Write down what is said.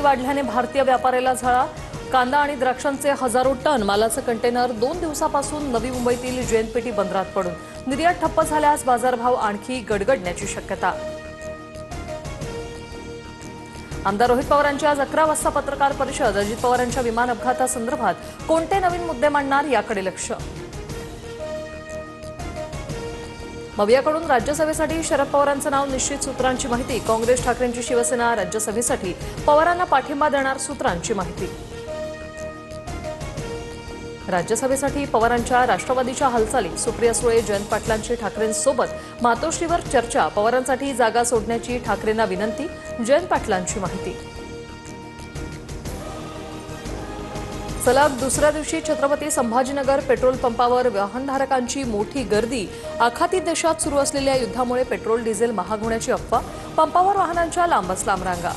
वाढल्याने भारतीय व्यापाऱ्याला झळा। कांदा आणि द्राक्षांचे हजारो टन मालाचं कंटेनर 2 दिवसापासून नवी मुंबईतील जेएनपीटी बंदरात पडून निर्यात ठप्प झाल्यास बाजारभाव आणखी गडगडण्याची शक्यता। आमदार रोहित पवारांची आज 11 वाजता पत्रकार परिषद। अजित पवारांच्या विमान अपघातासंदर्भात कोणते नवीन मुद्दे मांडणार याकडे लक्ष। मवियाकडून राज्यसभेसाठी शरद पवारांचं नाव निश्चित, सूत्रांची माहिती। काँग्रेस ठाकरेंची शिवसेना राज्यसभेसाठी पवारांना पाठिंबा देणार, सूत्रांची माहिती। राज्यसभेसाठी पवारांच्या राष्ट्रवादीच्या हालचाली। सुप्रिया सुळे, जयंत पाटलांची ठाकरेंसोबत मातोश्रीवर चर्चा। पवारांसाठी जागा सोडण्याची ठाकरेंना विनंती, जयंत पाटलांची माहिती। सलग दुसऱ्या दिवशी छत्रपती संभाजीनगर पेट्रोल पंपावर वाहनधारकांची मोठी गर्दी। आखाती देशात सुरू असलेल्या युद्धामुळे पेट्रोल डिझेल महाग होण्याची अफवा। पंपावर वाहनांच्या लांबच लांब रांगा।